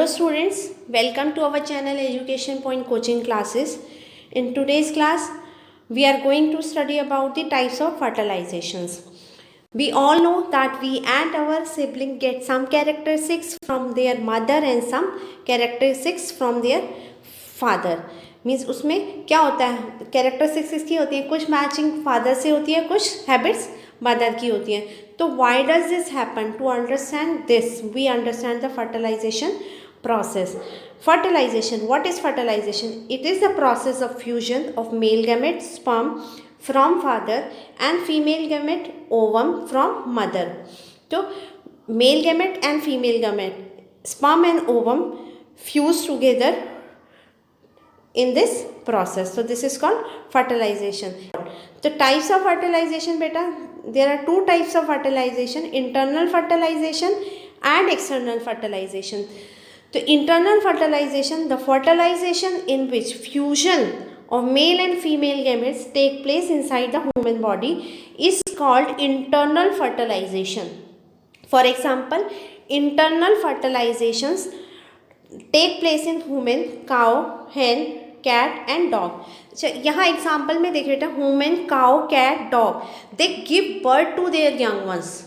Hello students, welcome to our channel Education Point Coaching Classes. In today's class, we are going to study about the types of fertilizations. We all know that we and our sibling get some characteristics from their mother and some characteristics from their father. Means उसमें क्या होता है, characteristics किसकी होती है, कुछ matching father से होती है, कुछ हैबिट्स मदर की होती है. तो why does this happen? To understand this we understand the fertilisation process. Fertilization. What is fertilization? It is the process of fusion of male gamete sperm from father and female gamete ovum from mother. So male gamete and female gamete sperm and ovum fuse together in this process. So this is called fertilization. The types of fertilization, beta, there are two types of fertilization: internal fertilization and external fertilization. तो internal fertilisation, the fertilisation in which fusion of male and female gametes take place inside the human body is called internal fertilization. For example, internal fertilizations take place in human, cow, hen, cat and dog. यहाँ example में देख बेटा, human, cow, cat, dog, they give birth to their young ones.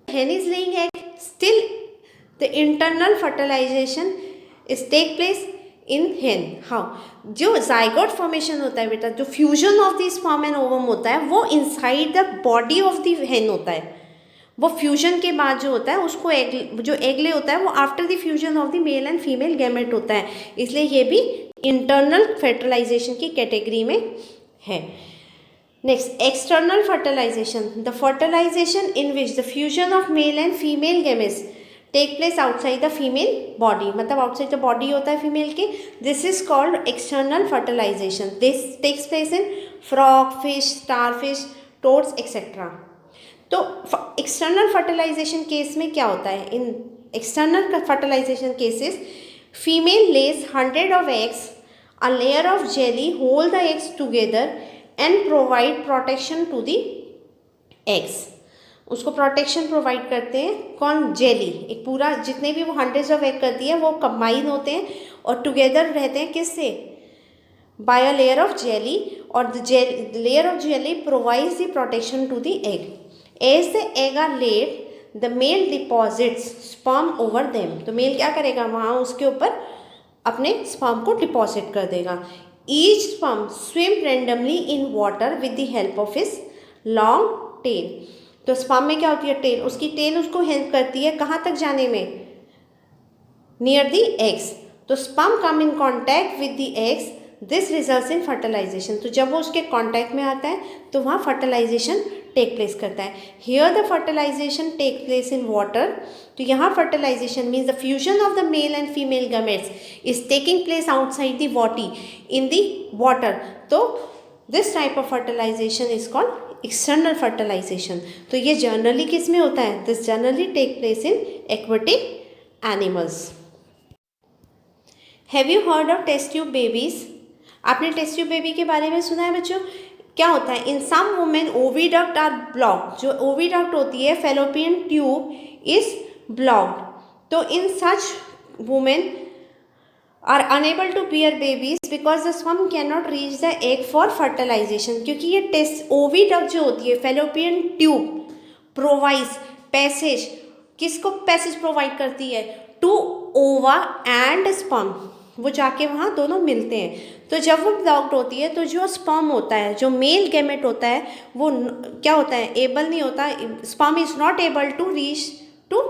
Hen is laying egg, still the internal fertilization is take place in hen. How? जो zygote formation होता है बेटा, जो fusion of the sperm and ovum होता है, वो inside the body of the hen होता है. वो fusion के बाद जो होता है उसको egg, जो egg lay होता है वो after the fusion of the male and female gamete होता है. इसलिए ये भी internal fertilization की category में है. Next, external fertilization, the fertilization in which the fusion of male and female gametes take place outside the female body, मतलब outside the body होता है फीमेल के. This is called external fertilisation. This takes place in frog, fish, starfish, toads etcetera. तो external fertilisation case में क्या होता है? In external fertilisation cases, female lays 100 of eggs, a layer of jelly hold the eggs together and provide protection to the eggs. उसको protection provide करते हैं कौन? Jelly. एक पूरा जितने भी वो 100 of egg करती है वो कंबाइन होते हैं और टुगेदर रहते हैं. किससे? By a layer of jelly, और the layer of jelly provides the protection to the egg. As the egg are laid, the male deposits sperm over them. तो मेल क्या करेगा? वहाँ उसके ऊपर अपने स्पर्म को डिपॉजिट कर देगा. Each sperm swim randomly in water with the help of his long tail. तो स्पर्म में क्या होती है? टेल. उसकी टेल उसको हेल्प करती है कहाँ तक जाने में? Near the eggs. तो sperm come in contact with the eggs, this results in fertilisation. तो जब वो उसके कॉन्टैक्ट में आता है तो वहाँ फर्टिलाइजेशन टेक प्लेस करता है. Here the fertilisation take place in water. तो यहाँ fertilisation means the fusion of the male and female gametes is taking place outside the body in the water. तो this type of fertilisation is called external fertilisation. तो ये generally किस में होता है? This generally take place in aquatic animals. Have you heard of test tube babies? आपने test tube baby के बारे में सुना है बच्चों? क्या होता है? In some women oviduct are blocked. जो ओविडक्ट होती है, फैलोपियन ट्यूब इज ब्लॉक्ड. तो in such women are unable to bear babies because the sperm cannot reach the egg for fertilization. क्योंकि ये टेस्ट ओविडक्ट जो होती है, फैलोपियन ट्यूब प्रोवाइड्स पैसेज. किसको पैसेज प्रोवाइड करती है? टू ओवा एंड स्पर्म. वो जाके वहाँ दोनों मिलते हैं. तो जब वो ब्लॉक्ड होती है तो जो स्पर्म होता है, जो मेल गैमेट होता है, वो क्या होता है? एबल नहीं होता. Sperm is not able to reach to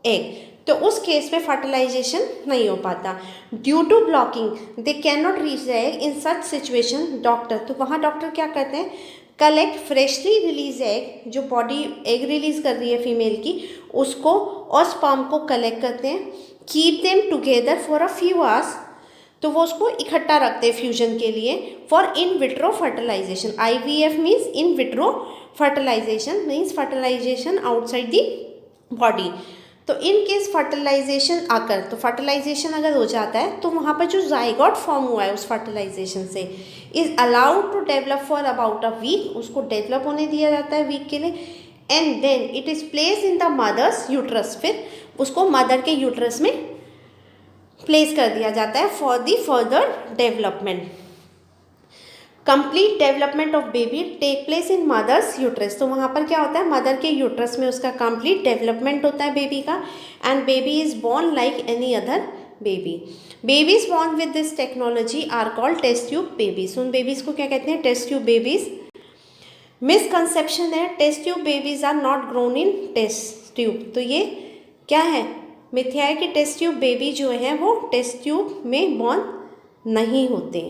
egg. तो उस केस में फर्टिलाइजेशन नहीं हो पाता. Due to blocking they can not reach the egg. In such situation doctor, तो वहाँ डॉक्टर क्या करते हैं? Collect freshly release egg. जो बॉडी एग रिलीज कर रही है फीमेल की, उसको और स्पर्म को कलेक्ट करते हैं. Keep them together for a few hours. तो वो उसको इकट्ठा रखते हैं फ्यूजन के लिए. For in vitro fertilisation. IVF means in vitro fertilisation, means fertilisation outside the body. तो इन केस फर्टिलाइजेशन आकर, तो फर्टिलाइजेशन अगर हो जाता है तो वहाँ पर जो जाइगोट फॉर्म हुआ है उस फर्टिलाइजेशन से, is allowed to develop for about a week. उसको डेवलप होने दिया जाता है वीक के लिए. And then it is place in the mother's uterus. फिर उसको मदर के यूट्रस में प्लेस कर दिया जाता है for the further development. Complete development of baby take place in mother's uterus. तो वहाँ पर क्या होता है, मदर के यूट्रस में उसका कंप्लीट डेवलपमेंट होता है बेबी का, and baby is born like any other baby. Babies born with this technology are called test tube babies. उन बेबीज को क्या कहते हैं, टेस्ट ट्यूब बेबीज। मिसकंसेप्शन है, test tube babies are not grown in test tube. तो ये क्या है, मिथ्या है कि टेस्ट ट्यूब बेबी जो है वो टेस्ट ट्यूब में बॉर्न नहीं होते।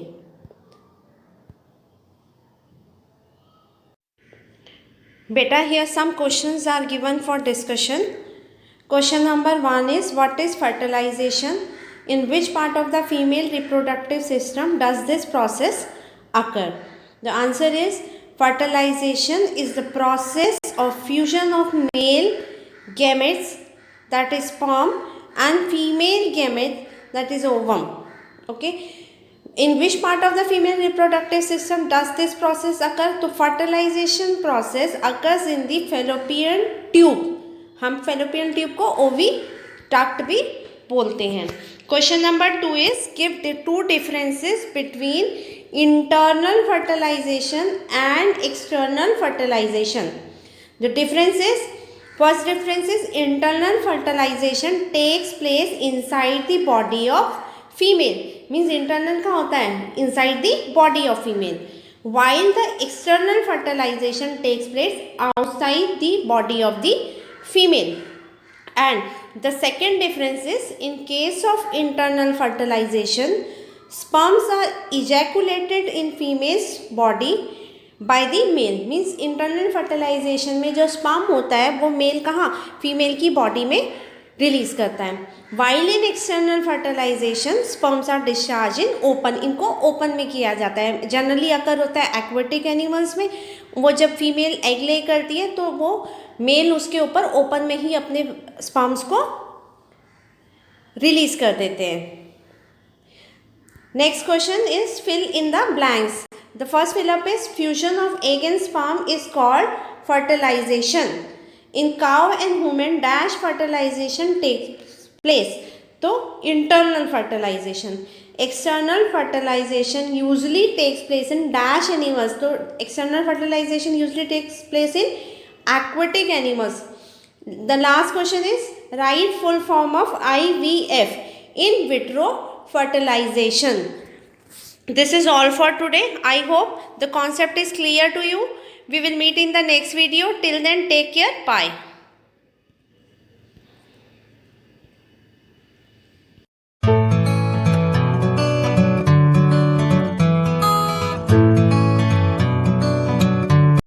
बेटा here some questions are given for discussion. Question number 1 is, what is fertilization? In which part of the female reproductive system does this process occur? The answer is, fertilization is the process of fusion of male gametes, that is sperm, and female gamete, that is ovum. Okay. In which part of the female reproductive system does this process occur? तो fertilization process occurs in the fallopian tube. हम fallopian tube को oviduct भी बोलते हैं। Question number 2 is, give the two differences between internal fertilization and external fertilization. The difference is, first difference is, internal fertilization takes place inside the body of female, means internal का होता है inside the body of female, while the external fertilisation takes place outside the body of the female. And the second difference is, in case of internal fertilisation sperms are ejaculated in female's body by the male. Means internal fertilisation में जो sperm होता है वो mail कहाँ, female की body में release करता है। While in external fertilisation sperms are discharge in open. इनको ओपन में किया जाता है। जनरली अकर होता है एक्वेटिक एनिमल्स में, वो जब फीमेल एग ले करती है तो वो मेल उसके ऊपर ओपन में ही अपने स्पर्म्स को रिलीज कर देते हैं। Next question is, fill in the blanks. The first fill up is, fusion of egg and sperm is called fertilisation. In cow and human dash fertilization takes place. तो internal fertilization. External fertilization usually takes place in dash animals. तो external fertilization usually takes place in aquatic animals. The last question is, write full form of IVF, in vitro fertilization. This is all for today. I hope the concept is clear to you. We will meet in the next video. Till then, take care. Bye.